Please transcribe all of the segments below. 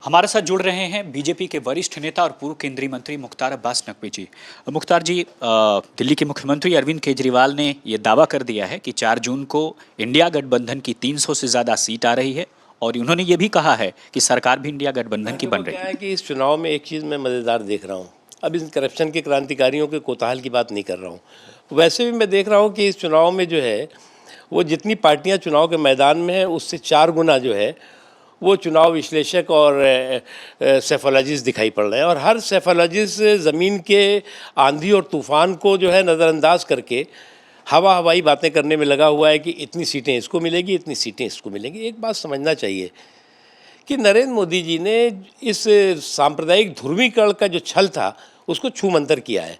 हमारे साथ जुड़ रहे हैं बीजेपी के वरिष्ठ नेता और पूर्व केंद्रीय मंत्री मुख्तार अब्बास नकवी जी। मुख्तार जी, दिल्ली के मुख्यमंत्री अरविंद केजरीवाल ने ये दावा कर दिया है कि 4 जून को इंडिया गठबंधन की 300 से ज़्यादा सीट आ रही है और उन्होंने ये भी कहा है कि सरकार भी इंडिया गठबंधन की बन रही क्या है कि इस चुनाव में एक चीज़ मैं मज़ेदार देख रहा हूँ। अब इन करप्शन के क्रांतिकारियों के कोताहल की बात नहीं कर रहा हूँ। वैसे भी मैं देख रहा हूँ कि इस चुनाव में जो है वो जितनी पार्टियाँ चुनाव के मैदान में हैं उससे 4 गुना जो है वो चुनाव विश्लेषक और सेफोलॉजिस्ट दिखाई पड़ रहे हैं। और हर सेफोलॉजिस्ट ज़मीन के आंधी और तूफ़ान को जो है नज़रअंदाज करके हवाई बातें करने में लगा हुआ है कि इतनी सीटें इसको मिलेगी, इतनी सीटें इसको मिलेंगी। एक बात समझना चाहिए कि नरेंद्र मोदी जी ने इस सांप्रदायिक ध्रुवीकरण का जो छल था उसको छूमंतर किया है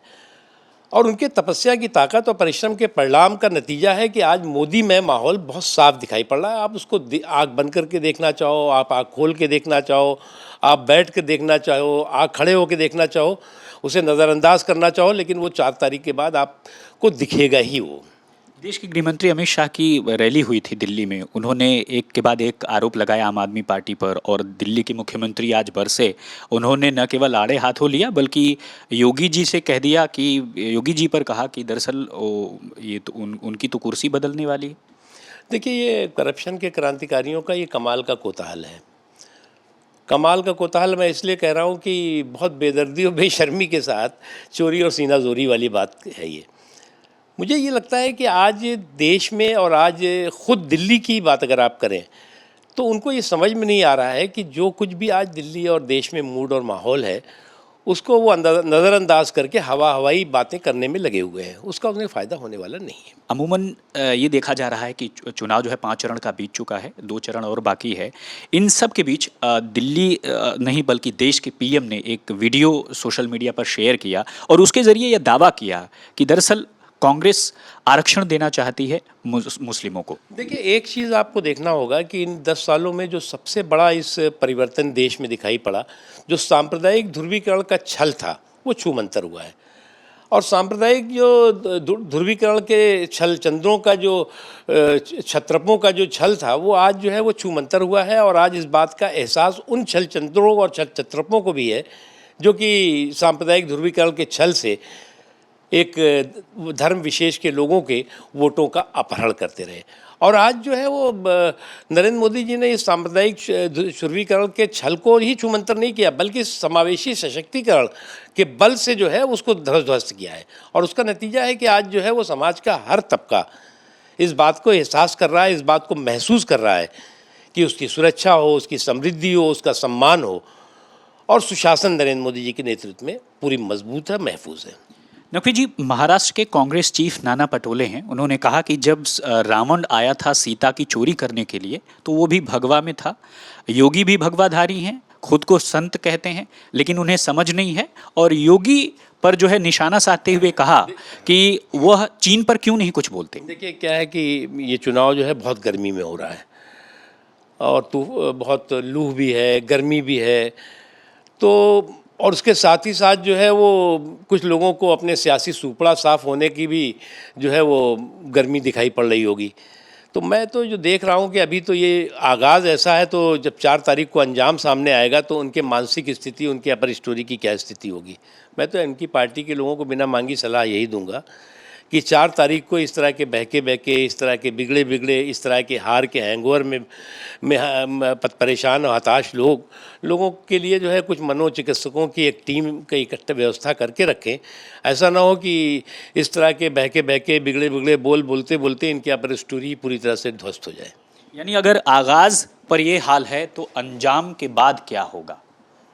और उनके तपस्या की ताकत और परिश्रम के परिणाम का नतीजा है कि आज मोदी में माहौल बहुत साफ दिखाई पड़ रहा है। आप उसको आँख बंद करके देखना चाहो, आप आँख खोल के देखना चाहो, आप बैठ के देखना चाहो, आँख खड़े होकर देखना चाहो, उसे नज़रअंदाज करना चाहो, लेकिन वो 4 तारीख के बाद आपको दिखेगा ही। वो देश के गृह मंत्री अमित शाह की रैली हुई थी दिल्ली में। उन्होंने एक के बाद एक आरोप लगाया आम आदमी पार्टी पर और दिल्ली के मुख्यमंत्री आज बरसे। उन्होंने न केवल आड़े हाथों लिया बल्कि योगी जी से कह दिया कि योगी जी पर कहा कि दरअसल ये तो उनकी तो कुर्सी बदलने वाली है। देखिए, ये करप्शन के क्रांतिकारियों का ये कमाल का कोताहल है। कमाल का कोताहल मैं इसलिए कह रहा हूँ कि बहुत बेदर्दी और बेशर्मी के साथ चोरी और सीना जोरी वाली बात है ये। मुझे ये लगता है कि आज देश में और आज ख़ुद दिल्ली की बात अगर आप करें तो उनको ये समझ में नहीं आ रहा है कि जो कुछ भी आज दिल्ली और देश में मूड और माहौल है उसको वो नज़रअंदाज करके हवाई बातें करने में लगे हुए हैं। उसका उन्हें फ़ायदा होने वाला नहीं है। अमूमन ये देखा जा रहा है कि चुनाव जो है 5 चरण का बीत चुका है, 2 चरण और बाकी है। इन सब के बीच दिल्ली नहीं बल्कि देश के पीएम ने एक वीडियो सोशल मीडिया पर शेयर किया और उसके ज़रिए यह दावा किया कि दरअसल कांग्रेस आरक्षण देना चाहती है मुस्लिमों को। देखिए, एक चीज़ आपको देखना होगा कि इन 10 सालों में जो सबसे बड़ा इस परिवर्तन देश में दिखाई पड़ा, जो सांप्रदायिक ध्रुवीकरण का छल था वो छूमंतर हुआ है। और सांप्रदायिक जो ध्रुवीकरण के छल चंद्रों का जो छत्रपों का जो छल था वो आज जो है वो छूमंतर हुआ है। और आज इस बात का एहसास उन छल चंद्रों और छल छत्रपों को भी है जो कि सांप्रदायिक ध्रुवीकरण के छल से एक धर्म विशेष के लोगों के वोटों का अपहरण करते रहे। और आज जो है वो नरेंद्र मोदी जी ने इस सांप्रदायिक ध्रुवीकरण के छल को ही छूमंतर नहीं किया बल्कि समावेशी सशक्तिकरण के बल से जो है उसको ध्वस्त किया है। और उसका नतीजा है कि आज जो है वो समाज का हर तबका इस बात को एहसास कर रहा है, इस बात को महसूस कर रहा है कि उसकी सुरक्षा हो, उसकी समृद्धि हो, उसका सम्मान हो। और सुशासन नरेंद्र मोदी जी के नेतृत्व में पूरी मजबूत है, महफूज है। नकवी जी, महाराष्ट्र के कांग्रेस चीफ नाना पटोले हैं। उन्होंने कहा कि जब रावण आया था सीता की चोरी करने के लिए तो वो भी भगवा में था। योगी भी भगवाधारी हैं, खुद को संत कहते हैं, लेकिन उन्हें समझ नहीं है। और योगी पर जो है निशाना साधते हुए कहा कि वह चीन पर क्यों नहीं कुछ बोलते। देखिए, क्या है कि ये चुनाव जो है बहुत गर्मी में हो रहा है और तो बहुत लू भी है, गर्मी भी है। तो और उसके साथ ही साथ जो है वो कुछ लोगों को अपने सियासी सूपड़ा साफ होने की भी जो है वो गर्मी दिखाई पड़ रही होगी। तो मैं तो जो देख रहा हूँ कि अभी तो ये आगाज़ ऐसा है, तो जब 4 तारीख को अंजाम सामने आएगा तो उनके मानसिक स्थिति, उनके अपर स्टोरी की क्या स्थिति होगी। मैं तो इनकी पार्टी के लोगों को बिना मांगी सलाह यही दूंगा कि 4 तारीख को इस तरह के बहके इस तरह के बिगड़े इस तरह के हार के हैंगओवर में परेशान और हताश लोगों के लिए जो है कुछ मनोचिकित्सकों की एक टीम का इकट्ठा व्यवस्था करके रखें। ऐसा ना हो कि इस तरह के बहके बिगड़े बोल बोलते इनके अपर स्टोरी पूरी तरह से ध्वस्त हो जाए। यानी अगर आगाज़ पर ये हाल है तो अंजाम के बाद क्या होगा,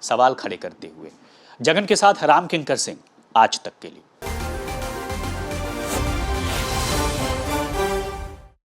सवाल खड़े करते हुए। जगन के साथ राम किंकर सिंह, आज तक के लिए।